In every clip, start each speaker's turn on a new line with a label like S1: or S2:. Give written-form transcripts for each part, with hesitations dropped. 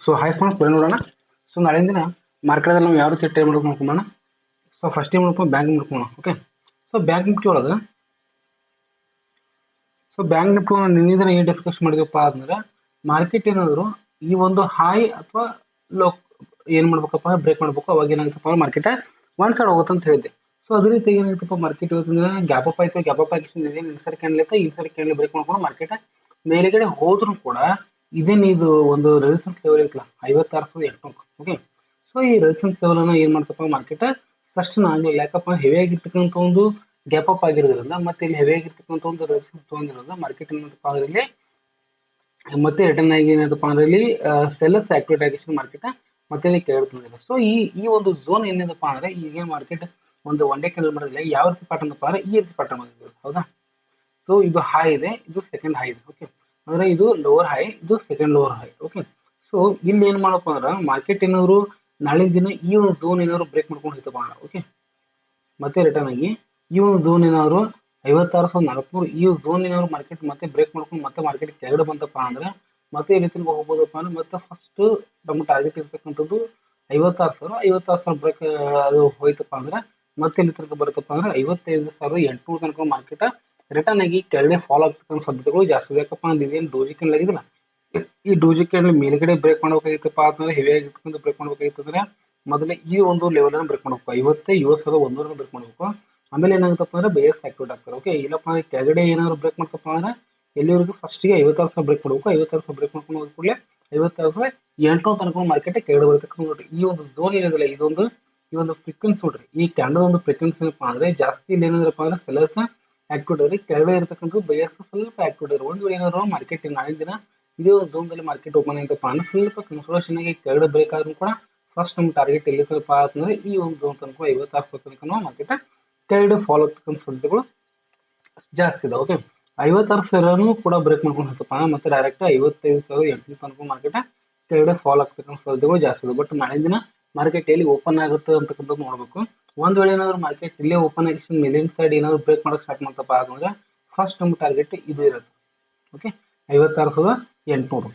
S1: So hi friends ಬರೀ ನೋಡೋಣ. So ನಾಳಿನ ದಿನ ಮಾರ್ಕೆಟಲ್ಲಿ ನಾವು ಯಾವ ರೀತಿ ಟ್ರೇಡ್ ಮಾಡೋದು ನೋಡ್ಕೊಂಬೋಣ. ಸೊ ಫಸ್ಟ್ ಟೈಮ್ ನೋಡ್ಕೊಂಡು ಬ್ಯಾಂಕ್ ನೋಡ್ಕೊಳ್ಳೋಣ. ಓಕೆ, ಸೊ ಬ್ಯಾಂಕ್ ನಿಫ್ಟಿ ಒಳಗೆ ಬ್ಯಾಂಕ್ ನಿಫ್ಟಿ ನಿನ್ನೆ ದಿನ ಏನು ಡಿಸ್ಕಸ್ ಮಾಡಿದಪ್ಪ ಅಂದ್ರೆ ಮಾರ್ಕೆಟ್ ಏನಾದ್ರು ಈ ಒಂದು ಹೈ ಅಥವಾ ಲೋ ಏನು ಮಾಡ್ಬೇಕಪ್ಪ ಬ್ರೇಕ್ ಮಾಡ್ಬೇಕು, ಅವಾಗ ಏನಾಗುತ್ತಪ್ಪ ಮಾರ್ಕೆಟ್ ಒನ್ ಸೈಡ್ ಹೋಗುತ್ತೆ ಅಂತ ಹೇಳಿದ್ದೆ. ಸೊ ಅದೇ ರೀತಿ ಏನಾಗುತ್ತಪ್ಪ ಮಾರ್ಕೆಟ್ ಇವತ್ತಿನ ಗ್ಯಾಪ್ ಅಪ್ ಆಯ್ತು, ಗ್ಯಾಪ್ ಅಪ್ ಆಗಿ ಇನ್ಸರ್ ಕ್ಯಾಂಡಲ್ ಐತೆ, ಇನ್ಸರ್ ಕ್ಯಾಂಡಲ್ ಬ್ರೇಕ್ ಮಾಡ್ಕೊಂಡು ಮಾರ್ಕೆಟ್ ಮೇಲೆಗಡೆ ಹೋದ್ರೂ ಕೂಡ ಇದೇನು ಇದು ಒಂದು ರೆಸಿಸ್ಟೆನ್ಸ್ ಲೆವೆಲ್ ಐತಲ್ಲ 56,800. ಓಕೆ, ಸೊ ಈ ರೆಸಿಸ್ಟೆನ್ಸ್ ಲೆವೆಲ್ ಅನ್ನ ಏನ್ ಮಾಡ್ತಪ್ಪ ಮಾರ್ಕೆಟ್ ಫಸ್ಟ್ ನಾನು ಯಾಕಪ್ಪ ಹೆವಿ ಆಗಿರ್ತಕ್ಕಂಥ ಒಂದು ಗ್ಯಾಪ್ ಅಪ್ ಆಗಿರೋದ್ರಿಂದ ಮತ್ತೆ ಇಲ್ಲಿ ಹೆವಿ ಆಗಿರ್ತಕ್ಕಂಥ ಒಂದು ರೆಸಿಸ್ಟೆನ್ಸ್ ತಗೊಂಡಿರೋದ್ರಿಂದ ಮಾರ್ಕೆಟ್ ಏನಂತಪ್ಪ ಅದರಲ್ಲಿ ಮತ್ತೆ ರಿಟರ್ನ್ ಆಗಿ ಏನಂತಪ್ಪ ಅಂದ್ರೆ ಇಲ್ಲಿ ಸೆಲ್ಲರ್ಸ್ ಆಕ್ಟಿವೇಟ್ ಆಗಿಷ್ಟು ಮಾರ್ಕೆಟ್ ಮತ್ತೆ ಇಲ್ಲಿ ಕೆಳಗೆ ತಂದಿದೆ. ಸೊ ಈ ಒಂದು ಝೋನ್ ಏನಿದಪ್ಪ ಅಂದ್ರೆ ಈಗ ಮಾರ್ಕೆಟ್ ಒಂದು ಒನ್ ಡೇ ಕ್ಯಾಂಡಲ್ ಮಾಡಿದ್ರೆ ಯಾವ ರೀತಿ ಪ್ಯಾಟರ್ನ್ ಅಪ್ಪ ಅಂದ್ರೆ ಈ ರೀತಿ ಪ್ಯಾಟರ್ನ್ ಬಂದಿದೆ. ಹೌದಾ, ಸೊ ಇದು ಹೈ ಇದೆ, ಇದು ಸೆಕೆಂಡ್ ಹೈ ಇದೆ. ಓಕೆ, ಅಂದ್ರೆ ಇದು ಲೋವರ್ ಹೈ, ಇದು second lower high. Okay, so ಇಲ್ಲಿ ಏನ್ ಮಾಡಪ್ಪ ಅಂದ್ರೆ ಮಾರ್ಕೆಟ್ ಏನಾದ್ರು ನಾಳಿನ ದಿನ ಈ ಒಂದು ಝೋನ್ ಏನಾದ್ರು ಬ್ರೇಕ್ ಮಾಡ್ಕೊಂಡು ಹೋಯ್ತಪ್ಪ ಅಂದ್ರೆ ಓಕೆ ಮತ್ತೆ ರಿಟರ್ನ್ ಆಗಿ ಈ ಒಂದು ಝೋನ್ ಏನಾದ್ರು 56,400 ಈ ಝೋನ್ ಏನಾದ್ರು ಮಾರ್ಕೆಟ್ ಮತ್ತೆ ಬ್ರೇಕ್ ಮಾಡ್ಕೊಂಡು ಮತ್ತೆ ಮಾರ್ಕೆಟ್ ಕೆಳಗಡೆ ಬಂತಪ್ಪ ಅಂದ್ರೆ ಮತ್ತೆ ಈ ರೀತಿ ಹೋಗ್ಬೋದಪ್ಪ ಅಂದ್ರೆ ಮತ್ತೆ ಫಸ್ಟ್ ನಮ್ಮ ಟಾರ್ಗೆಟ್ ಇರ್ತಕ್ಕಂಥದ್ದು 56,000 ಬ್ರೇಕ್ ಅದು ಹೋಯ್ತಪ್ಪ ಅಂದ್ರೆ ಮತ್ತೆ ಇಲ್ಲಿ ತನಕ ಬರುತ್ತಪ್ಪ ಅಂದ್ರೆ 55,800 ತನಕ ಮಾರ್ಕೆಟ್ ರಿಟರ್ನ್ ಆಗಿ ಕೆಳಗಡೆ ಫಾಲೋ ಆಗ್ತಕ್ಕಂಥ ಸಾಧ್ಯತೆಗಳು ಜಾಸ್ತಿ. ಯಾಕಪ್ಪ ಅಂದ್ರೆ ಇದೇನು ಡೋಜಿ ಕ್ಯಾಂಡಲ್ ಆಗಿದಿಲ್ಲ, ಈ ಡೋಜಿ ಕ್ಯಾಂಡಲ್ ಮೇಲ್ಗಡೆ ಬ್ರೇಕ್ ಮಾಡ್ಬೇಕಾಗಿತ್ತಪ್ಪ ಅಂದ್ರೆ ಹೆವಿ ಆಗಿರ್ತಕ್ಕಂಥ ಬ್ರೇಕ್ ಮಾಡ್ಬೇಕಾಗಿತ್ತು ಅಂದ್ರೆ ಮೊದಲೇ ಈ ಒಂದು ಲೆವೆಲ್ ಅನ್ನು ಬ್ರೇಕ್ ಮಾಡಬೇಕು, 57,100 ಬ್ರೇಕ್ ಮಾಡಬೇಕು. ಆಮೇಲೆ ಏನಾಗುತ್ತಪ್ಪ ಅಂದ್ರೆ ಬೇಸ್ ಆಕ್ಟಿವೇಟ್ ಆಗ್ತಾರೆ. ಓಕೆ, ಇಲ್ಲಪ್ಪ ಅಂದ್ರೆ ಕೆಳಗಡೆ ಏನಾದ್ರು ಬ್ರೇಕ್ ಮಾಡ್ತಪ್ಪ ಅಂದ್ರೆ ಎಲ್ಲಿವರೆಗೂ ಫಸ್ಟ್ಗೆ 56,000 ಬ್ರೇಕ್ ಮಾಡಬೇಕು, 56,000 ಬ್ರೇಕ್ ಮಾಡ್ಕೊಂಡು ಹೋದ ಕೂಡಲೇ 56,800 ತನಕ ಮಾರ್ಕೆಟ್ ಕೆಳಗಡೆ ಬರ್ತಕ್ಕಂಥ ನೋಡ್ರಿ ಈ ಒಂದು ಝೋನ್ ಏನಿದೆಲ್ಲ ಈ ಒಂದು ಫ್ರೀಕ್ವೆನ್ಸಿ ನೋಡ್ರಿ, ಈ ಕ್ಯಾಂಡಲ್ ಒಂದು ಫ್ರೀಕ್ವೆನ್ಸಿ ಏನಪ್ಪ ಅಂದ್ರೆ ಜಾಸ್ತಿ ಇಲ್ಲಿ ಏನಾದ್ರಪ್ಪ ಅಂದ್ರೆ ಸೆಲ್ಲರ್ಸ್ ಆಕ್ಟಿವೇಟ್ ಇರಲಿ, ಕೆಳಗಡೆ ಇರತಕ್ಕಂಥ ಬಯಸ್ ಸ್ವಲ್ಪ ಆಕ್ಟಿವೇಟ್ ಇರೋ ಒಂದು ಏನಾದ್ರು ಮಾರ್ಕೆಟ್ ನಾಳಿನ ದಿನ ಇದೇ ಒಂದು ಝೋನ್ದಲ್ಲಿ ಮಾರ್ಕೆಟ್ ಓಪನ್ ಆಯ್ತಪ್ಪ ಅಂದ್ರೆ ಸ್ವಲ್ಪ ಕನ್ಸೋಲೇಷನ್ ಆಗಿ ಕೆಳಗಡೆ ಬ್ರೇಕ್ ಆದ್ರೂ ಕೂಡ ಫಸ್ಟ್ ನಮ್ಮ ಟಾರ್ಗೆಟ್ ಎಲ್ಲಿ ಸ್ವಲ್ಪ ಅಂತಂದ್ರೆ ಈ ಒಂದು ಝೋನ್ ತನಕ 56,000 ತನಕ ಮಾರ್ಕೆಟ್ ಕೆಳಗಡೆ ಫಾಲೋ ಆಗ್ತಕ್ಕಂಥ ಸಾಧ್ಯತೆಗಳು ಜಾಸ್ತಿ ಇದೆ. ಓಕೆ, 56,000 ಕೂಡ ಬ್ರೇಕ್ ಮಾಡ್ಕೊಂಡು ಹೋಗ್ತಪ್ಪ ಮತ್ತೆ ಡೈರೆಕ್ಟ್ 55,800 ತನಕ ಮಾರ್ಕೆಟ್ ಕೆಳಗಡೆ ಫಾಲೋ ಆಗ್ತಕ್ಕಂಥ ಸಾಧ್ಯತೆಗಳು ಜಾಸ್ತಿ ಇದೆ. ಬಟ್ ನಾಳಿನ ದಿನ ಮಾರ್ಕೆಟ್ ಎಲ್ಲಿ ಓಪನ್ ಆಗುತ್ತೆ ಅಂತಕ್ಕಂಥದ್ದು ನೋಡ್ಬೇಕು. ಒಂದ್ ವೇಳೆ ಏನಾದ್ರು ಮಾರ್ಕೆಟ್ ಇಲ್ಲೇ ಓಪನ್ ಆಗಿ ಮೇಲಿನ ಸೈಡ್ ಏನಾದ್ರು ಬ್ರೇಕ್ ಮಾಡಕ್ ಸ್ಟಾರ್ಟ್ ಮಾಡ್ತಪ್ಪ ಅಂದ್ರೆ ಫಸ್ಟ್ ನಮ್ಮ ಟಾರ್ಗೆಟ್ ಇದು ಇರುತ್ತೆ. ಓಕೆ, 56,800.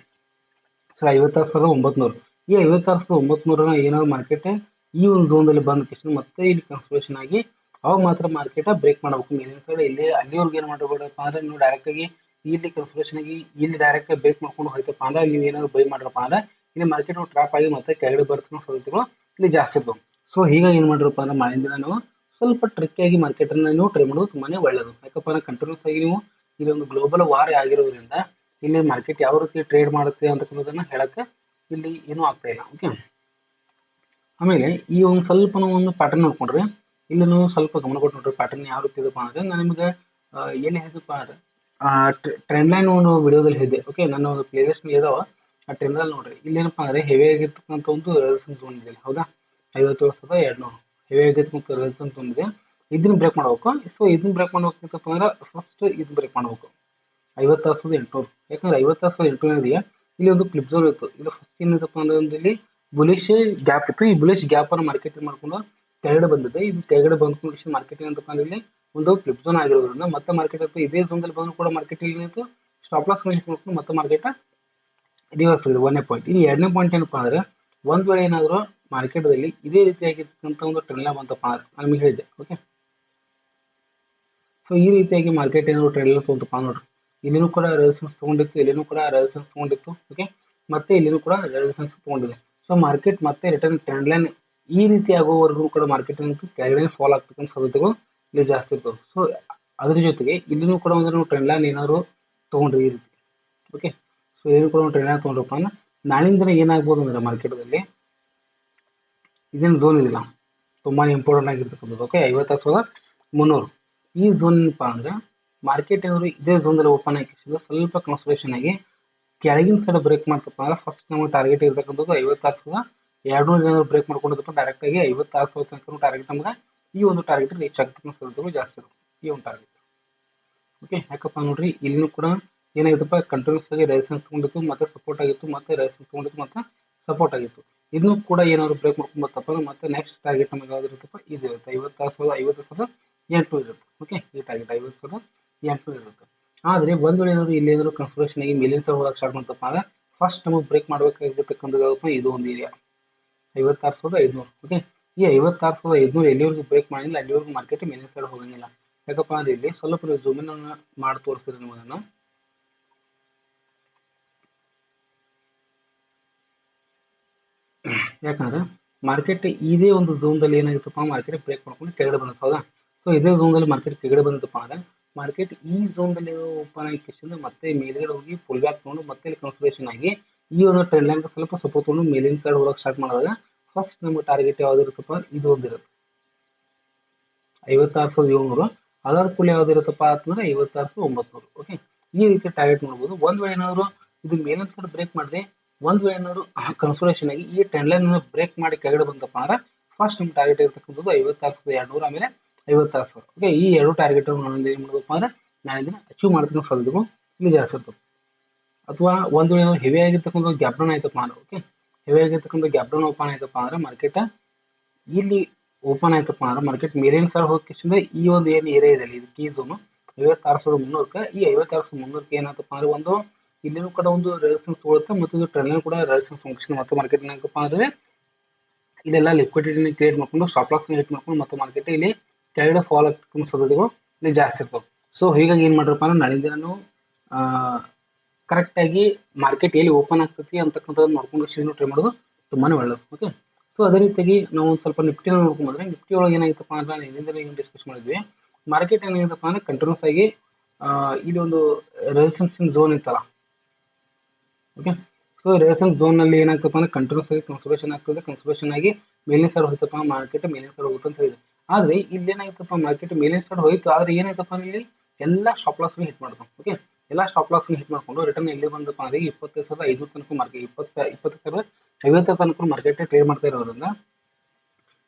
S1: ಸೊ 56,900 ಈ 56,900 ಏನಾದ್ರು ಮಾರ್ಕೆಟ್ ಈ ಒಂದು ಝೋನ್ದಲ್ಲಿ ಬಂದ ತಕ್ಷಣ ಮತ್ತೆ ಇಲ್ಲಿ ಕನ್ಸಲ್ಟೇಷನ್ ಆಗಿ ಅವಾಗ ಮಾತ್ರ ಮಾರ್ಕೆಟ್ ಬ್ರೇಕ್ ಮಾಡಬೇಕು. ಮೇಲಿನ ಸೈಡ್ ಇಲ್ಲಿ ಅಲ್ಲಿವರೆಗೆ ಏನ್ ಮಾಡಬೇಕಪ್ಪ ಅಂದ್ರೆ ನೀವು ಡೈರೆಕ್ಟ್ ಆಗಿ ಇಲ್ಲಿ ಕನ್ಸಲ್ಟೇಷನ್ ಆಗಿ ಇಲ್ಲಿ ಡೈರೆಕ್ಟ್ ಬ್ರೇಕ್ ಮಾಡ್ಕೊಂಡು ಹೋಯ್ತಪ್ಪ ಅಂದ್ರೆ ನೀವು ಏನಾದ್ರು ಬೈ ಮಾಡ್ರಪ್ಪ ಅಂದ್ರೆ ಇಲ್ಲಿ ಮಾರ್ಕೆಟ್ ಟ್ರಾಪ್ ಆಗಿ ಮತ್ತೆ ಕೆಳಗಡೆ ಬರ್ತಕ್ಕಂಥ ಸಾಧ್ಯತೆಗಳು ಇಲ್ಲಿ ಜಾಸ್ತಿ ಇರ್ತವೆ. ಸೊ ಹೀಗಾಗಿ ಏನ್ ಮಾಡಿರಪ್ಪ ಅಂದ್ರೆ ಮಾಲಿನ ದಿನ ನೀವು ಸ್ವಲ್ಪ ಟ್ರಿಕ್ ಆಗಿ ಮಾರ್ಕೆಟ್ ಅನ್ನ ನೀವು ಟ್ರೈ ಮಾಡೋದು ತುಂಬಾನೇ ಒಳ್ಳೇದು. ಯಾಕಪ್ಪ ಅಂದ್ರೆ ಕಂಟಿನ್ಯೂಸ್ ಆಗಿ ನೀವು ಇಲ್ಲಿ ಒಂದು ಗ್ಲೋಬಲ್ ವಾರ್ ಆಗಿರೋದ್ರಿಂದ ಇಲ್ಲಿ ಮಾರ್ಕೆಟ್ ಯಾವ ರೀತಿ ಟ್ರೇಡ್ ಮಾಡುತ್ತೆ ಅಂತಕ್ಕಂಥದ್ದನ್ನ ಹೇಳಕ್ಕೆ ಇಲ್ಲಿ ಏನೂ ಆಗ್ತಾ ಇಲ್ಲ. ಓಕೆ, ಆಮೇಲೆ ಈ ಒಂದು ಸ್ವಲ್ಪ ನಾವು ಒಂದು ಪ್ಯಾಟರ್ನ್ ನೋಡ್ಕೊಂಡ್ರೆ ಇಲ್ಲಿ ನೀವು ಸ್ವಲ್ಪ ಗಮನ ಕೊಟ್ಟು ನೋಡ್ರಿ ಪ್ಯಾಟರ್ನ್ ಯಾವ ರೀತಿ ಇದಪ್ಪ ಅಂದ್ರೆ ನಾನು ನಿಮ್ಗೆ ಏನು ಹೇಳಿದಪ್ಪ ಅಂದ್ರೆ ಟ್ರೆಂಡ್ ಲೈನ್ ಒಂದು ವಿಡಿಯೋದಲ್ಲಿ ಹೇಳಿದೆ. ಓಕೆ, ನನ್ನ ಒಂದು ಪ್ಲೇ ಲಿಸ್ಟ್ ಇದಾವ ಆ ಟ್ರೆಂಡ್ ಲೈನ್ ನೋಡ್ರಿ. ಇಲ್ಲಿ ಏನಪ್ಪಾ ಅಂದ್ರೆ ಹೆವಿ ಆಗಿರ್ತಕ್ಕಂಥ ಒಂದು ರೆಸಿಸ್ಟೆನ್ಸ್ ಝೋನ್ ಇದೆ. ಹೌದಾ, 57,200 ಹೆವಿ ಆಗಿರ್ತಕ್ಕಂಥ ರೆಸಿಸ್ಟೆನ್ಸ್ ಝೋನ್ ಇದೆ. ಇದನ್ನ ಬ್ರೇಕ್ ಮಾಡ್ಬೇಕು. ಸೊ ಇದನ್ನ ಬ್ರೇಕ್ ಮಾಡ್ಬೇಕಂತಪ್ಪ ಅಂದ್ರೆ ಫಸ್ಟ್ ಇದನ್ನ ಬ್ರೇಕ್ ಮಾಡ್ಬೇಕು 56,800. ಯಾಕಂದ್ರೆ 56,800 ಇದೆಯಾ ಇಲ್ಲಿ ಒಂದು ಕ್ಲಿಪ್ ಝೋನ್ ಇತ್ತು. ಇದು ಫಸ್ಟ್ ಏನಿದಪ್ಪ ಅಂದ್ರೆ ಒಂದು ಇಲ್ಲಿ ಬುಲಿಶ್ ಗ್ಯಾಪ್ ಇತ್ತು. ಈ ಬುಲಿಶ್ ಗ್ಯಾಪ್ ಅನ್ನು ಮಾರ್ಕೆಟ್ ಮಾಡ್ಕೊಂಡು ಕೆಳಗಡೆ ಬಂದಿದೆ. ಇದು ಕೆಳಗಡೆ ಬಂದ್ಕೊಂಡು ಮಾರ್ಕೆಟ್ ಏನಂತಪ್ಪ ಅಂದ್ರೆ ಇಲ್ಲಿ ಒಂದು ಫ್ಲಿಪ್ ಝೋನ್ ಆಗಿರೋದ್ರಿಂದ ಮತ್ತೆ ಮಾರ್ಕೆಟ್ ಇತ್ತು ಇದೇ ಝೋನ್ದಲ್ಲಿ ಬಂದ್ರು ಕೂಡ ಮಾರ್ಕೆಟ್ ಇಲ್ಲಿ ನಿಂತು ಸ್ಟಾಪ್ ಲಾಸ್ ಮಾಡ್ಕೊಂಡು ಮತ್ತೆ ಮಾರ್ಕೆಟ್ ರಿವರ್ಸ್ ಇದೆ 1ನೇ ಪಾಯಿಂಟ್. ಇಲ್ಲಿ 2ನೇ ಪಾಯಿಂಟ್ ಏನಪ್ಪಾ ಅಂದ್ರೆ ಒಂದ್ ವೇಳೆ ಏನಾದ್ರು ಮಾರ್ಕೆಟ್ ದಲ್ಲಿ ಇದೇ ರೀತಿಯಾಗಿರ್ತಕ್ಕಂಥ ಒಂದು ಟ್ರೆಂಡ್ ಲೈನ್ ಬಂತಪ್ಪ ಅಂದ್ರೆ ನಾನು ನಿಮಗೆ ಹೇಳಿದ್ದೆ. ಓಕೆ, ಸೊ ಈ ರೀತಿಯಾಗಿ ಮಾರ್ಕೆಟ್ ಏನಾದ್ರು ಟ್ರೆಂಡ್ ಲೈನ್ ತಗೊಂತಪ್ಪ ನೋಡ್ರಿ, ಇಲ್ಲಿನೂ ಕೂಡ ರೆಸಿಸ್ಟೆನ್ಸ್ ತಗೊಂಡಿತ್ತು, ಇಲ್ಲಿನೂ ಕೂಡ ರೆಸಿಸ್ಟೆನ್ಸ್ ತಗೊಂಡಿತ್ತು. ಓಕೆ, ಮತ್ತೆ ಇಲ್ಲಿನೂ ಕೂಡ ರೆಸಿಸ್ಟೆನ್ಸ್ ತಗೊಂಡಿದೆ. ಸೊ ಮಾರ್ಕೆಟ್ ಮತ್ತೆ ರಿಟರ್ನ್ ಟ್ರೆಂಡ್ ಲೈನ್ ಈ ರೀತಿ ಆಗೋವರೆಗೂ ಕೂಡ ಮಾರ್ಕೆಟ್ ಕೆಳಗಡೆ ಫಾಲ್ ಆಗ್ತಕ್ಕಂಥ ಸಾಧ್ಯತೆಗಳು ಇಲ್ಲಿ ಜಾಸ್ತಿ ಇರ್ತವೆ. ಸೊ ಅದ್ರ ಜೊತೆಗೆ ಇಲ್ಲಿನೂ ಕೂಡ ಒಂದು ಟ್ರೆಂಡ್ ಲೈನ್ ಏನಾದ್ರು ತಗೊಂಡ್ರಿ ಈ ರೀತಿ. ಓಕೆ, ಸೊ ಏನು ಕೂಡ ಟ್ರೆಂಡ್ ಲೈನ್ ತಗೊಂಡ್ರಪ್ಪ ಅಂದ್ರೆ ನಾಳಿನ ದಿನ ಏನಾಗ್ಬೋದು ಅಂದ್ರೆ ಮಾರ್ಕೆಟ್ದಲ್ಲಿ ಇದೇನು ಝೋನ್ ಇದಿಲ್ಲ ತುಂಬಾ ಇಂಪಾರ್ಟೆಂಟ್ ಆಗಿರ್ತಕ್ಕಂಥದ್ದು. ಓಕೆ, 56,300 ಈ ಝೋನ್ ಏನಪ್ಪಾ ಅಂದ್ರೆ ಮಾರ್ಕೆಟ್ ಏನಾದ್ರು ಇದೇ ಝೋನ್ದಲ್ಲಿ ಓಪನ್ ಆಗಿ ಸ್ವಲ್ಪ ಕನ್ಸಲ್ಟೇಷನ್ ಆಗಿ ಕೆಳಗಿನ ಸೈಡ್ ಬ್ರೇಕ್ ಮಾಡ್ತಪ್ಪ ಅಂದ್ರೆ ಫಸ್ಟ್ ನಮಗೆ ಟಾರ್ಗೆಟ್ ಇರ್ತಕ್ಕಂಥದ್ದು 56,200 ಏನಾದ್ರು ಬ್ರೇಕ್ ಮಾಡ್ಕೊಂಡಿದ್ದಪ್ಪ ಡೈರೆಕ್ಟ್ ಆಗಿ 56,000 ತನಕ ಟಾರ್ಗೆಟ್ ನಮ್ಗೆ ಈ ಒಂದು ಟಾರ್ಗೆಟ್ ರೀಚ್ ಆಗ್ತಕ್ಕಂಥ ಸಾಧ್ಯತೆಗಳು ಜಾಸ್ತಿ ಇರುತ್ತೆ ಈ ಒಂದು ಟಾರ್ಗೆಟ್. ಓಕೆ, ಯಾಕಪ್ಪ ನೋಡ್ರಿ ಇಲ್ಲಿನೂ ಕೂಡ ಏನಾಗಿತ್ತಪ್ಪ ಕಂಟಿನ್ಯೂಸ್ ಆಗಿ ರೆಸಿಸ್ಟೆನ್ಸ್ ತಗೊಂಡಿತ್ತು ಮತ್ತೆ ಸಪೋರ್ಟ್ ಆಗಿತ್ತು, ಮತ್ತೆ ರೆಸಿಸ್ಟೆನ್ಸ್ ತಗೊಂಡಿತ್ತು ಮತ್ತೆ ಸಪೋರ್ಟ್ ಆಗಿತ್ತು. ಇದನ್ನು ಕೂಡ ಏನಾದ್ರು ಬ್ರೇಕ್ ಮಾಡ್ಕೊಂಡು ಬರ್ತಪ್ಪ ಅಂದ್ರೆ ಮತ್ತೆ ನೆಕ್ಸ್ಟ್ ಟಾರ್ಗೆಟ್ ನಮಗೆ ಯಾವ್ದು ಇರುತ್ತಪ್ಪ ಇದು ಇರುತ್ತೆ 50,800 ಇರುತ್ತೆ. ಓಕೆ, ಈ ಟಾರ್ಗೆಟ್ 50,800 ಇರುತ್ತೆ. ಆದ್ರೆ ಒಂದ್ ವೇಳೆ ಏನಾದ್ರು ಇಲ್ಲಿ ಏನಾದ್ರು ಕನ್ಸಲ್ಟೇಷನ್ ಆಗಿ ಮೇಲಿನ ಸೈಡ್ ಹೋಗಕ್ಕೆ ಸ್ಟಾರ್ಟ್ ಮಾಡ್ತಪ್ಪ ಅಂದ್ರೆ ಫಸ್ಟ್ ನಮಗೆ ಬ್ರೇಕ್ ಮಾಡಬೇಕಾಗಿರ್ತಕ್ಕಂಥದ್ದು ಇದು ಒಂದು ಏರಿಯಾ 56,500. ಓಕೆ, ಈ 56,500 ಎಲ್ಲಿವರೆಗೂ ಬ್ರೇಕ್ ಮಾಡಿಲ್ಲ ಅಲ್ಲಿವರೆಗೂ ಮಾರ್ಕೆಟ್ ಮೇಲಿನ ಸೈಡ್ ಹೋಗಂಗಿಲ್ಲ. ಯಾಕಪ್ಪ ಅಂದ್ರೆ ಇಲ್ಲಿ ಸ್ವಲ್ಪ ಜೂಮಿನ್ ಮಾಡಿ ತೋರಿಸಿದ್ರೆ ನಿಮ್ಮದನ್ನ ಯಾಕಂದ್ರೆ ಮಾರ್ಕೆಟ್ ಇದೇ ಒಂದು ಝೋನ್ದಲ್ಲಿ ಏನಾಗಿತ್ತಪ್ಪ ಮಾರ್ಕೆಟ್ ಬ್ರೇಕ್ ಮಾಡ್ಕೊಂಡು ಕೆಳಗಡೆ ಬಂದಿತ್ತು. ಹೌದಾ, ಸೊ ಇದೇ ಝೋನ್ದಲ್ಲಿ ಮಾರ್ಕೆಟ್ ಕೆಳಗಡೆ ಬಂದಿತ್ತಪ್ಪ ಅಂದ್ರೆ ಮಾರ್ಕೆಟ್ ಈ ಝೋನ್ದಲ್ಲಿ ಓಪನ್ ಆಗಿಸಿಂದ ಮತ್ತೆ ಮೇಲ್ಗಡೆ ಹೋಗಿ ಫುಲ್ ಬ್ಯಾಕ್ ತಗೊಂಡು ಮತ್ತೆ ಕನ್ಸಲ್ಟೇಷನ್ ಆಗಿ ಈ ಒಂದು ಟ್ರೆಂಡ್ ಲೈನ್ ಸ್ವಲ್ಪ ಸಪೋರ್ಟ್ ತಗೊಂಡು ಮೇಲಿನ ಸೈಡ್ ಹೋಗಕ್ಕೆ ಸ್ಟಾರ್ಟ್ ಮಾಡಿದಾಗ ಫಸ್ಟ್ ನಮ್ಮ ಟಾರ್ಗೆಟ್ ಯಾವ್ದಿರುತ್ತಪ್ಪ ಇದು ಒಂದಿರುತ್ತೆ 56,700. ಅದರ ಕೂಲಿ ಯಾವ್ದಿರುತ್ತಪ್ಪ ಅಂತಂದ್ರೆ 56,900. ಓಕೆ, ಈ ರೀತಿ ಟಾರ್ಗೆಟ್ ಮಾಡ್ಬೋದು. ಒಂದ್ ವೇಳೆ ಏನಾದ್ರು ಇದು ಮೇಲಿನ ಸೈಡ್ ಬ್ರೇಕ್ ಮಾಡಿದ್ರೆ ಒಂದ್ ವೇಳೆ ಏನಾದ್ರು ಕನ್ಸಲ್ಟೇಷನ್ ಆಗಿ ಈ ಟ್ರೆಂಡ್ ಲೈನ್ ಬ್ರೇಕ್ ಮಾಡಿ ಕೆಳಗಡೆ ಬಂತಪ್ಪ ಅಂದ್ರೆ ಫಸ್ಟ್ ನಮ್ಮ ಟಾರ್ಗೆಟ್ ಇರ್ತಕ್ಕಂಥದ್ದು 56,200 ಆಮೇಲೆ 56,000. ಓಕೆ, ಈ ಎರಡು ಟಾರ್ಗೆಟ್ ನಾನು ಏನ್ ಮಾಡಬೇಕು ಅಂದ್ರೆ ನಾನು ಇದನ್ನ ಅಚೀವ್ ಮಾಡ್ತೀನಿ ಸಾಧ್ಯಗಳು ಇಲ್ಲಿ ಜಾಸ್ತಿ ಇರ್ತದೆ. ಅಥವಾ ಒಂದು ವೇಳೆ ಹೆವಿ ಆಗಿರ್ತಕ್ಕಂಥ ಗ್ಯಾಪ್ ಡೌನ್ ಆಯ್ತಪ್ಪ ಅಂದ್ರೆ ಓಕೆ, ಹೆವಿ ಆಗಿರ್ತಕ್ಕಂಥ ಗ್ಯಾಪ್ ಡೌನ್ ಓಪನ್ ಆಯ್ತಪ್ಪ ಅಂದ್ರೆ ಮಾರ್ಕೆಟ್ ಇಲ್ಲಿ ಓಪನ್ ಆಯ್ತಪ್ಪ ಅಂದ್ರೆ ಮಾರ್ಕೆಟ್ ಮೇಲಿನ ಸೈಡ್ ಹೋಗಿಸಿಂದ ಈ ಒಂದು ಏನು ಏರಿಯಾ ಇದೆ ಇದು ಕೀ ಝೋನ್ 56,300 ಈ 56,300 ಏನಾಯ್ತಪ್ಪ ಅಂದ್ರೆ ಒಂದು ಇಲ್ಲಿನೂ ಕೂಡ ಒಂದು ರೆಸಿಸ್ಟೆನ್ಸ್ ತಗೊಳುತ್ತೆ ಮತ್ತು ಇದು ಟ್ರೆಂಡ್ ಕೂಡ ರೆಸಿಸ್ಟೆನ್ಸ್ ಫಂಕ್ಷನ್ ಮತ್ತು ಮಾರ್ಕೆಟ್ ಏನಪ್ಪ ಅಂದ್ರೆ ಇಲ್ಲೆಲ್ಲ ಲಿಕ್ವಿಡಿಟಿನ ಕ್ರಿಯೇಟ್ ಮಾಡ್ಕೊಂಡು ಸ್ಟಾಪ್ ಲಾಸ್ ಕ್ರಿಯೇಟ್ ಮಾಡ್ಕೊಂಡು ಮತ್ತು ಮಾರ್ಕೆಟ್ ಇಲ್ಲಿ ಕೆಳಗಡೆ ಫಾಲ್ ಆಗ್ತಕ್ಕಂಥ ಸಾಧ್ಯತೆಗಳು ಇಲ್ಲಿ ಜಾಸ್ತಿ ಇರ್ತವೆ. ಸೊ ಹೀಗಾಗಿ ಏನ್ ಮಾಡ್ರಪ್ಪ ಅಂದ್ರೆ ನಾಳಿನ ದಿನ ಕರೆಕ್ಟ್ ಆಗಿ ಮಾರ್ಕೆಟ್ ಎಲ್ಲಿ ಓಪನ್ ಆಗ್ತೈತಿ ಅಂತಕ್ಕಂಥದ್ದು ನೋಡ್ಕೊಂಡು ಟ್ರೈ ಮಾಡೋದು ತುಂಬಾನೇ ಒಳ್ಳೇದು. ಓಕೆ, ಸೊ ಅದೇ ರೀತಿಯಾಗಿ ನಾವು ಒಂದು ಸ್ವಲ್ಪ ನಿಫ್ಟಿನ ನೋಡ್ಕೊಂಡ್ರೆ ನಿಫ್ಟಿ ಒಳಗೆ ಏನಾಗಿತ್ತಪ್ಪ ಅಂದ್ರೆ ನಾವು ಹಿಂದಿನ ಏನು ಡಿಸ್ಕಸ್ ಮಾಡಿದ್ವಿ ಮಾರ್ಕೆಟ್ ಏನಾಗಿತ್ತಪ್ಪ ಅಂದ್ರೆ ಕಂಟಿನ್ಯೂಸ್ ಆಗಿ ಇಲ್ಲಿ ಒಂದು ರೆಸಿಸ್ಟೆನ್ಸ್ ಝೋನ್ ಇತ್ತಲ್ಲ. ಓಕೆ, ಸೊ ರೆಸಿಸ್ಟೆನ್ಸ್ ಝೋನ್ ನಲ್ಲಿ ಏನಾಗ್ತಪ್ಪ ಅಂದ್ರೆ ಕಂಟಿನ್ಯೂಸ್ ಆಗಿ ಕನ್ಸಲ್ಟೇಷನ್ ಆಗ್ತದೆ. ಕನ್ಸಲ್ಟೇಷನ್ ಆಗಿ ಮೇಲಿನ ಸೈಡ್ ಹೋಯ್ತಪ್ಪ ಮಾರ್ಕೆಟ್ ಮೇಲಿನ ಸೈಡ್ ಹೋಗುತ್ತೆ ಅಂತ ಹೇಳಿದೆ. ಆದ್ರೆ ಇಲ್ಲಿ ಏನಾಯ್ತಪ್ಪ ಮಾರ್ಕೆಟ್ ಮೇಲಿನ ಸೈಡ್ ಹೋಯ್ತು ಆದ್ರೆ ಏನಾಯ್ತಪ್ಪ ಇಲ್ಲಿ ಎಲ್ಲಾ ಸ್ಟಾಪ್ ಲಾಸ್ ಹಿಟ್ ಮಾಡ್ತಾವ. ಓಕೆ, ಎಲ್ಲಾ ಸ್ಟಾಪ್ ಲಾಸ್ ಹಿಟ್ ಮಾಡ್ಕೊಂಡು ರಿಟರ್ನ್ ಎಲ್ಲಿ ಬಂದಪ್ಪ ಅಂದ್ರೆ 25,500 ತನಕ ಮಾರ್ಕೆಟ್ 20,50 ತನಕ ಮಾರ್ಕೆಟ್ ಟ್ರೇಡ್ ಮಾಡ್ತಾ ಇರೋದ್ರಿಂದ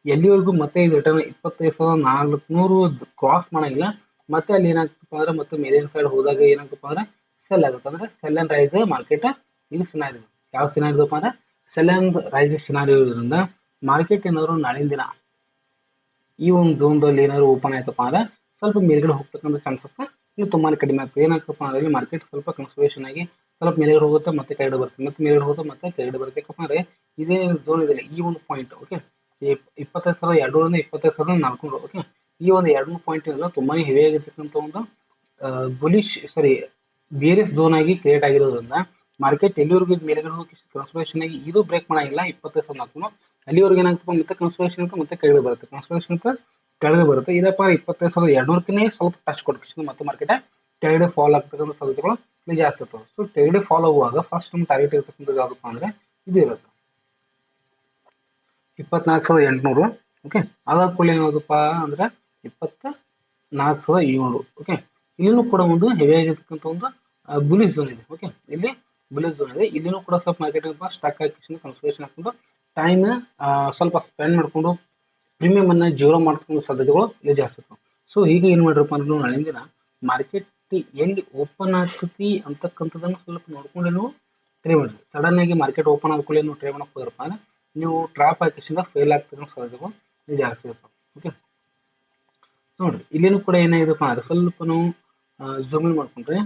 S1: ಎಲ್ಲಿವರೆಗೂ ಮತ್ತೆ ಇದು ರಿಟರ್ನ್ 25,400 ಕ್ರಾಸ್ ಮಾಡಂಗಿಲ್ಲ. ಮತ್ತೆ ಅಲ್ಲಿ ಏನಾಗ್ತಪ್ಪ ಅಂದ್ರೆ ಮತ್ತೆ ಮೇಲಿನ ಸೈಡ್ ಹೋದಾಗ ಏನಾಗ್ತಪ್ಪ ಅಂದ್ರೆ ಸೆಲ್ ಆಗುತ್ತೆ. ಅಂದ್ರೆ ಸೆಲ್ ಅಂಡ್ ರೈಸ್ ಮಾರ್ಕೆಟ್ ಇಲ್ಲಿ ಸಿನಾರಿ ಯಾವ ಸಿನಾರಿದಪ್ಪ ಅಂದ್ರೆ ಸೆಲ್ ಅಂಡ್ ರೈಸ್ ಸಿನಾರಿ ಇರೋದ್ರಿಂದ ಮಾರ್ಕೆಟ್ ಏನಾದ್ರು ನಾಳಿನ ದಿನ ಈ ಒಂದು ಝೋನ್ದಲ್ಲಿ ಏನಾದ್ರು ಓಪನ್ ಆಯ್ತಪ್ಪ ಅಂದ್ರೆ ಸ್ವಲ್ಪ ಮೇಲ್ಗಡೆ ಹೋಗ್ತಕ್ಕಂಥ ಚಾನ್ಸಸ್ ಇದು ತುಂಬಾನೇ ಕಡಿಮೆ ಆಗ್ತದೆ. ಏನಾಗ್ತಪ್ಪ ಅಂದ್ರೆ ಮಾರ್ಕೆಟ್ ಸ್ವಲ್ಪ ಕನ್ಸಲ್ಟೇಷನ್ ಆಗಿ ಸ್ವಲ್ಪ ಮೇಲ್ಗಡೆ ಹೋಗುತ್ತೆ ಮತ್ತೆ ಕೆಳಗಡೆ ಬರುತ್ತೆ ಮತ್ತೆ ಮೇಲ್ಗಡೆ ಹೋಗುತ್ತೆ ಮತ್ತೆ ಕೆಳಗಡೆ ಬರುತ್ತೆ. ಯಾಕಪ್ಪ ಅಂದ್ರೆ ಇದೇ ಝೋನ್ ಇದೆ ಈ ಒಂದು ಪಾಯಿಂಟ್. ಓಕೆ, 25,200 25,400. ಓಕೆ, ಈ ಒಂದು 2 ಪಾಯಿಂಟ್ ತುಂಬಾನೇ ಹೆವಿ ಆಗಿರ್ತಕ್ಕಂಥ ಒಂದು ಬುಲಿಶ್ ಬೇರೆ ಝೋನ್ ಆಗಿ ಕ್ರಿಯೇಟ್ ಆಗಿರೋದ್ರಿಂದ ಮಾರ್ಕೆಟ್ ಎಲ್ಲಿವರೆಗೂ ಮೇಲ್ಗಡೆ ಹೋಗಿ ಕನ್ಸಲ್ಟೇಷನ್ ಆಗಿ ಇದು ಬ್ರೇಕ್ ಮಾಡಂಗಿಲ್ಲ 25,400 ಅಲ್ಲಿವರೆಗೆ ಏನಾಗ್ತಪ್ಪ ಮತ್ತೆ ಕನ್ಸಲ್ಟೇಷನ್ ಮತ್ತೆ ಕೆಳಗಡೆ ಬರುತ್ತೆ ಕನ್ಸಲ್ಟೇಷನ್ ಕೆಳಗಡೆ ಬರುತ್ತೆ. ಇದಪ್ಪ 25,200 ಸ್ವಲ್ಪ ಟಚ್ ಕೊಟ್ಟು ಮತ್ತೆ ಮಾರ್ಕೆಟ್ ಕೆಳಗಡೆ ಫಾಲ್ ಆಗ್ತಕ್ಕಂಥ ಸಾಧ್ಯತೆಗಳು ಇಲ್ಲಿ ಜಾಸ್ತಿ ಇರ್ತವೆ. ಸೊ ಕೆಳಗಡೆ ಫಾಲ್ ಆಗುವಾಗ ಫಸ್ಟ್ ನಮ್ಮ ಟಾರ್ಗೆಟ್ ಇರ್ತಕ್ಕಂಥದ್ದು ಯಾವ್ದಪ್ಪ ಅಂದ್ರೆ ಇದು ಇರುತ್ತೆ 24,800. ಓಕೆ, ಅದಾದ ಕೂಡಲೇ ಏನಾದಪ್ಪ ಅಂದ್ರೆ 24,700. ಓಕೆ, ಇಲ್ಲಿನೂ ಕೂಡ ಒಂದು ಹೆವಿ ಆಗಿರ್ತಕ್ಕಂಥ ಒಂದು ಬುಲಿಶ್ ಝೋನ್ ಇದೆ. ಓಕೆ, ಇಲ್ಲಿ ಬುಲಿಶ್ ಝೋನ್ ಇದೆ. ಇಲ್ಲಿನೂ ಕೂಡ ಸ್ವಲ್ಪ ಮಾರ್ಕೆಟ್ ಸ್ಟಾಕ್ ಹಾಕಿ ಕನ್ಸಲ್ಟೇಷನ್ ಹಾಕೊಂಡು ಟೈಮ್ ಸ್ವಲ್ಪ ಸ್ಪೆಂಡ್ ಮಾಡ್ಕೊಂಡು ಪ್ರೀಮಿಯಂ ಅನ್ನ ಜೀರೋ ಮಾಡ್ಕೊಂಡು ಸಾಧ್ಯತೆಗಳು ಇಲ್ಲಿ ಜಾಸ್ತಿ ಇರ್ತವೆ. ಸೊ ಈಗ ಏನ್ ಮಾಡ್ರಪ್ಪ ಅಂದ್ರೆ ನಾಳಿನ ದಿನ ಮಾರ್ಕೆಟ್ ಎಲ್ಲಿ ಓಪನ್ ಆಗ್ತತಿ ಅಂತಕ್ಕಂಥದ್ದನ್ನು ಸ್ವಲ್ಪ ನೋಡ್ಕೊಂಡು ನೀವು ಟ್ರೈ ಮಾಡಿರಿ. ಸಡನ್ ಆಗಿ ಮಾರ್ಕೆಟ್ ಓಪನ್ ಆದ್ಕೊಳ್ಳಿ ನೀವು ಟ್ರೈ ಮಾಡಕ್ ಹೋದ್ರಪ್ಪ ಅಂದ್ರೆ ನೀವು ಟ್ರಾಪ್ ಹಾಕಿಸಿಂದ ಫೇಲ್ ಆಗ್ತಕ್ಕಂಥ ಸಾಧ್ಯತೆಗಳು ಇಲ್ಲಿ ಜಾಸ್ತಿ ಇರ್ತವೆ. ಓಕೆ, ನೋಡ್ರಿ ಇಲ್ಲೇನು ಕೂಡ ಏನಾಗಿದೆಪ್ಪ ಅಂದ್ರೆ ಸ್ವಲ್ಪ ನಾವು ಜೂಮ್ ಇನ್ ಮಾಡ್ಕೊಂಡ್ರೆ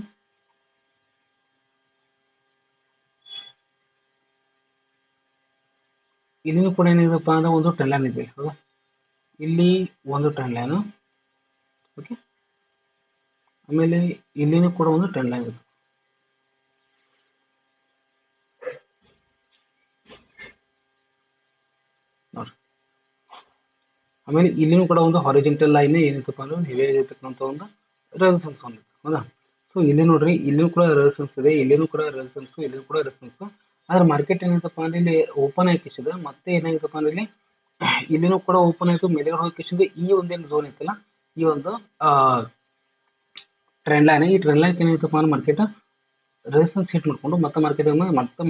S1: ಇಲ್ಲಿನೂ ಕೂಡ ಏನಿದೆಪ್ಪ ಅಂದ್ರೆ ಒಂದು ಟ್ರೆಂಡ್ ಲೈನ್ ಇದೆ. ಹೌದಾ, ಇಲ್ಲಿ ಒಂದು ಟ್ರೆಂಡ್ ಲೈನ್. ಓಕೆ, ಆಮೇಲೆ ಇಲ್ಲಿನೂ ಕೂಡ ಒಂದು ಟ್ರೆಂಡ್ ಲೈನ್ ಇದೆ. ನೋಡ್ರಿ ಆಮೇಲೆ ಇಲ್ಲಿನೂ ಕೂಡ ಒಂದು ಹಾರಿಜೆಂಟಲ್ ಲೈನ್ ಏನಿತ್ತಪ್ಪ ಅಂದ್ರೆ ಹೆವಿ ಆಗಿರ್ತಕ್ಕಂಥ ಒಂದು ರೆಸಿಸ್ಟೆನ್ಸ್ ಒಂದು. ಹೌದಾ, ಸೊ ಇಲ್ಲಿ ನೋಡ್ರಿ ಇಲ್ಲಿನೂ ಕೂಡ ರೆಸಿಸ್ಟೆನ್ಸ್ ಇದೆ, ಇಲ್ಲಿನೂ ಕೂಡ ರೆಸಿಸ್ಟೆನ್ಸ್, ಇಲ್ಲಿನೂ ಕೂಡ ರೆಸಿಸ್ಟೆನ್ಸ್. ಆದ್ರೆ ಮಾರ್ಕೆಟ್ ಏನಾಯ್ತಪ್ಪ ಅಂದ್ರೆ ಇಲ್ಲಿ ಓಪನ್ ಹಾಕಿಸಿದ ಮತ್ತೆ ಏನಾಗಿತ್ತಪ್ಪ ಅಂದ್ರೆ ಇಲ್ಲಿ ಇಲ್ಲಿನೂ ಕೂಡ ಓಪನ್ ಆಯ್ತು ಮೇಲ್ಗಡೆ ಹೋಗಿಸಿದ ಈ ಒಂದೇನು ಝೋನ್ ಇತ್ತಲ್ಲ ಈ ಒಂದು ಟ್ರೆಂಡ್ ಲೈನ್ ಈ ಟ್ರೆಂಡ್ ಲೈನ್ ಏನಾಯ್ತಪ್ಪ ಅಂದ್ರೆ ಮಾರ್ಕೆಟ್ ರೆಸಿಸ್ಟೆನ್ಸ್ ಹಿಟ್ ಮಾಡ್ಕೊಂಡು ಮತ್ತೆ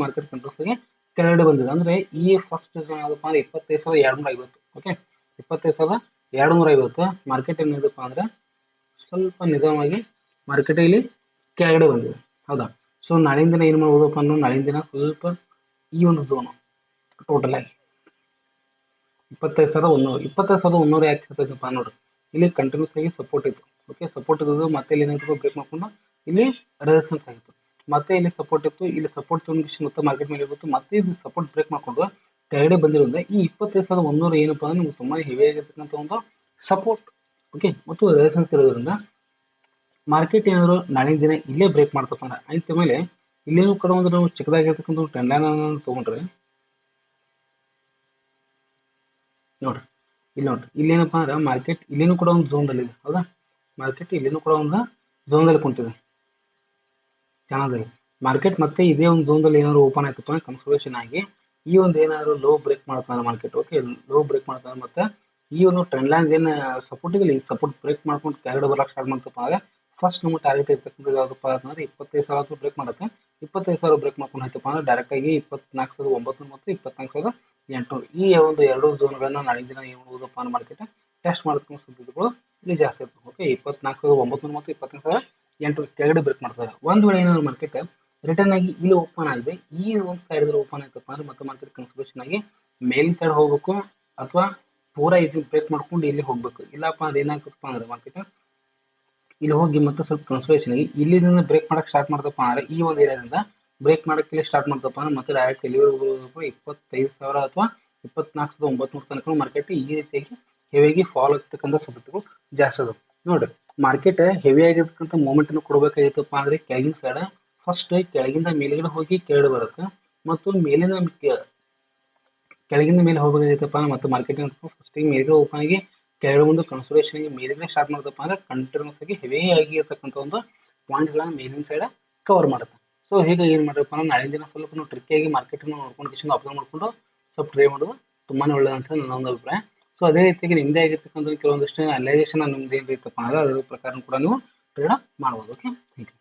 S1: ಮಾರ್ಕೆಟ್ ಕಂಟ್ರೋಲ್ಸ್ಗೆ ಕೆಳಗಡೆ ಬಂದಿದೆ. ಅಂದ್ರೆ ಈ ಫಸ್ಟ್ ಝೋನ್ ಯಾವ್ದಪ್ಪ ಅಂದ್ರೆ 25,250. ಓಕೆ, 25,250 ಮಾರ್ಕೆಟ್ ಏನಿದೆಪ್ಪ ಅಂದ್ರೆ ಸ್ವಲ್ಪ ನಿಧಾನವಾಗಿ ಮಾರ್ಕೆಟ್ ಇಲ್ಲಿ ಕೆಳಗಡೆ ಬಂದಿದೆ. ಹೌದಾ, ಸೊ ನಾಳಿನ ದಿನ ಏನ್ ಮಾಡ್ಬೋದಪ್ಪ ಅಂದ್ರೆ ನಾಳಿನ ದಿನ ಸ್ವಲ್ಪ ಈ ಒಂದು ಝೋನ್ ಟೋಟಲ್ ಆಗಿ 25,100 ಯಾಕೆ ಇರ್ತೈತಪ್ಪ ನೋಡ್ರಿ ಇಲ್ಲಿ ಕಂಟಿನ್ಯೂಸ್ ಆಗಿ ಸಪೋರ್ಟ್ ಇತ್ತು. ಓಕೆ, ಸಪೋರ್ಟ್ ಇರೋದು ಮತ್ತೆ ಇಲ್ಲಿ ಏನಾಯ್ತು ಬ್ರೇಕ್ ಮಾಡ್ಕೊಂಡು ಇಲ್ಲಿ ರೆಸಿಸ್ಟೆನ್ಸ್ ಆಗಿತ್ತು. ಮತ್ತೆ ಇಲ್ಲಿ ಸಪೋರ್ಟ್ ಇತ್ತು, ಇಲ್ಲಿ ಸಪೋರ್ಟ್ ತೊಗೊಂಡು ಮತ್ತೆ ಮಾರ್ಕೆಟ್ ಮೇಲೆ ಇತ್ತು, ಮತ್ತೆ ಇದು ಸಪೋರ್ಟ್ ಬ್ರೇಕ್ ಮಾಡ್ಕೊಂಡು ಕೆಳಗಡೆ ಬಂದಿರೋದ್ರಿಂದ ಈ 25,100 ಏನಪ್ಪಾ ಅಂದ್ರೆ ನಿಮ್ಗೆ ತುಂಬಾ ಹೆವಿ ಆಗಿರ್ತಕ್ಕಂಥ ಒಂದು ಸಪೋರ್ಟ್, ಓಕೆ, ಮತ್ತು ರೆಸಿಸ್ಟೆನ್ಸ್ ಇರೋದ್ರಿಂದ ಮಾರ್ಕೆಟ್ ಏನಾದ್ರು ನಾಳಿನ ದಿನ ಇಲ್ಲೇ ಬ್ರೇಕ್ ಮಾಡ್ತಪ್ಪ ಅಂದ್ರೆ ಆಯ್ತ ಮೇಲೆ ಇಲ್ಲೇನು ಕೂಡ ಒಂದು ನಾವು ಚಿಕ್ಕದಾಗಿರ್ತಕ್ಕಂಥ ಟ್ರೆಂಡ್ ಲೈನ್ ಅನ್ನು ತಗೊಂಡ್ರೆ ನೋಡ್ರಿ, ಇಲ್ಲಿ ನೋಡ್ರಿ, ಇಲ್ಲೇನಪ್ಪಾ ಅಂದ್ರೆ ಮಾರ್ಕೆಟ್ ಇಲ್ಲೇನು ಕೂಡ ಒಂದು ಝೋನ್ ಅಲ್ಲಿ ಇದೆ, ಹೌದಾ, ಮಾರ್ಕೆಟ್ ಇಲ್ಲೇನು ಕೂಡ ಒಂದು ಝೋನ್ ಅಲ್ಲಿ ಕುಂತಿದೆ ಚಾನಲ್ದಲ್ಲಿ. ಮಾರ್ಕೆಟ್ ಮತ್ತೆ ಇದೇ ಒಂದು ಝೋನ್ದಲ್ಲಿ ಏನಾದ್ರು ಓಪನ್ ಆಯ್ತಪ್ಪ ಅಂದ್ರೆ ಕನ್ಸಲ್ಟೇಷನ್ ಆಗಿ ಈ ಒಂದು ಏನಾದ್ರು ಲೋ ಬ್ರೇಕ್ ಮಾಡ್ತಾನೆ ಮಾರ್ಕೆಟ್, ಓಕೆ, ಲೋ ಬ್ರೇಕ್ ಮಾಡ್ತಾನೆ ಮತ್ತೆ ಈ ಒಂದು ಟ್ರೆಂಡ್ ಲೈನ್ ಏನು ಸಪೋರ್ಟ್ ಇದೆ, ಸಪೋರ್ಟ್ ಬ್ರೇಕ್ ಮಾಡ್ಕೊಂಡು ಕೆಳಗಡೆ ಬರಕ್ಕೆ ಸ್ಟಾರ್ಟ್ ಮಾಡ್ತಪ್ಪ ಅಂದ್ರೆ ಫಸ್ಟ್ ನಮ್ಮ ಟಾರ್ಗೆಟ್ ಇರ್ತಕ್ಕಂಥ ಯಾವ್ದಪ್ಪ ಅಂದ್ರೆ 25,000 ಬ್ರೇಕ್ ಮಾಡುತ್ತೆ. 25,000 ಬ್ರೇಕ್ ಮಾಡ್ಕೊಂಡು ಆಯ್ತಪ್ಪ ಅಂದ್ರೆ ಡೈರೆಕ್ಟ್ ಆಗಿ 24,900 ಮತ್ತು 24,800 ಈ ಒಂದು ಎರಡು ಝೋನ್ಗಳನ್ನ ನಾಳಿನ ದಿನ ಏನು ಹೋದಪ್ಪ ಅಂದ್ರೆ ಮಾರ್ಕೆಟ್ ಟೆಸ್ಟ್ ಮಾಡ್ತಕ್ಕಂಥ ಸಾಧ್ಯತೆಗಳು ಇಲ್ಲಿ ಜಾಸ್ತಿ ಇರ್ತವೆ. ಓಕೆ, 24,900 ಮತ್ತು 24,800 ಕೆಳಗಡೆ ಬ್ರೇಕ್ ಮಾಡ್ತಾರೆ. ಒಂದ್ ವೇಳೆ ಏನಾದ್ರು ಮಾರ್ಕೆಟ್ ರಿಟರ್ನ್ ಆಗಿ ಇಲ್ಲಿ ಓಪನ್ ಆಗಿದೆ, ಈ ಒಂದು ಸೈಡ್ ಓಪನ್ ಆಯ್ತಪ್ಪ ಅಂದ್ರೆ ಮತ್ತೆ ಮಾರ್ಕೆಟ್ ಕನ್ಸಲ್ಟೇಷನ್ ಆಗಿ ಮೇಲಿನ ಸೈಡ್ ಹೋಗ್ಬೇಕು ಅಥವಾ ಪೂರಾ ಇದು ಬ್ರೇಕ್ ಮಾಡ್ಕೊಂಡು ಇಲ್ಲಿ ಹೋಗ್ಬೇಕು. ಇಲ್ಲಪ್ಪ ಅಂದ್ರೆ ಏನಾಗ್ತಪ್ಪ ಅಂದ್ರೆ ಮಾರ್ಕೆಟ್ ಇಲ್ಲಿ ಹೋಗಿ ಮತ್ತೆ ಸ್ವಲ್ಪ ಕನ್ಸಲ್ಟೇಷನ್ ಆಗಿ ಇಲ್ಲಿಂದ ಬ್ರೇಕ್ ಮಾಡಕ್ ಸ್ಟಾರ್ಟ್ ಮಾಡ್ತಪ್ಪ ಅಂದ್ರೆ ಈ ಒಂದು ಏರಿಯಾದಿಂದ ಬ್ರೇಕ್ ಮಾಡಕ್ಕೆ ಸ್ಟಾರ್ಟ್ ಮಾಡ್ತಪ್ಪ ಅಂದ್ರೆ ಮತ್ತೆ ಡೈರೆಕ್ಟ್ ಎಲ್ಲಿವರೆಗೂ 25,000 ಅಥವಾ 24,900 ತನಕ ಮಾರ್ಕೆಟ್ ಈ ರೀತಿಯಾಗಿ ಹೆವಿಯಾಗಿ ಫಾಲ್ ಆಗ್ತಕ್ಕಂಥ ಸಾಧ್ಯತೆಗಳು ಜಾಸ್ತಿ ಅದಾವ. ನೋಡ್ರಿ, ಮಾರ್ಕೆಟ್ ಹೆವಿ ಆಗಿರ್ತಕ್ಕಂಥ ಮೂವ್ಮೆಂಟ್ ಅನ್ನು ಕೊಡಬೇಕಾಗಿತ್ತಪ್ಪ ಅಂದ್ರೆ ಕೆಳಗಿನ ಸೈಡ್ ಫಸ್ಟ್ ಕೆಳಗಿಂದ ಮೇಲ್ಗಡೆ ಹೋಗಿ ಕೆಳಗಡೆ ಬರುತ್ತೆ ಮತ್ತು ಕೆಳಗಿಂದ ಮೇಲೆ ಹೋಗಬೇಕಾಗಿತ್ತಪ್ಪ ಅಂದ್ರೆ ಮತ್ತೆ ಮಾರ್ಕೆಟ್ ಫಸ್ಟ್ ಮೇಲ್ಗಡೆ ಓಪನ್ ಆಗಿ ಕೆಳಗಡೆ ಒಂದು ಕನ್ಸಲ್ಟೇಷನ್ ಮೇಲಿಂದ ಸ್ಟಾರ್ಟ್ ಮಾಡ್ತಪ್ಪ ಅಂದ್ರೆ ಕಂಟಿನ್ಯೂಸ್ ಆಗಿ ಹೆವಿ ಆಗಿ ಇರ್ತಕ್ಕಂಥ ಒಂದು ಪಾಯಿಂಟ್ ಗಳನ್ನ ಮೇಲಿನ ಸೈಡ್ ಕವರ್ ಮಾಡುತ್ತೆ. ಸೊ ಹೀಗಾಗಿ ಏನ್ ಮಾಡ್ರಪ್ಪ ಅಂದ್ರೆ ನಾಳಿನ ದಿನ ಸ್ವಲ್ಪ ನಾವು ಟ್ರಿಕ್ಕಿಯಾಗಿ ಮಾರ್ಕೆಟ್ ನೋಡ್ಕೊಂಡು ಅಬ್ಸರ್ವ್ ಮಾಡ್ಕೊಂಡು ಸ್ವಲ್ಪ ಟ್ರೇ ಮಾಡೋದು ತುಂಬಾನೇ ಒಳ್ಳೇದಂತ ನನ್ನ ಒಂದು ಅಭಿಪ್ರಾಯ. ಸೊ ಅದೇ ರೀತಿಯಾಗಿ ನಿಮ್ದೇ ಆಗಿರ್ತಕ್ಕಂಥ ಕೆಲವೊಂದಿಷ್ಟು ಅನಲೈಸೇಷನ್ ನಿಮ್ದು ಏನ್ ಇರ್ತಪ್ಪ ಅಂದ್ರೆ ಅದ್ರ ಪ್ರಕಾರ ಕೂಡ ನೀವು ಟ್ರೇಡ್ ಮಾಡ್ಬೋದು. Okay, thank you.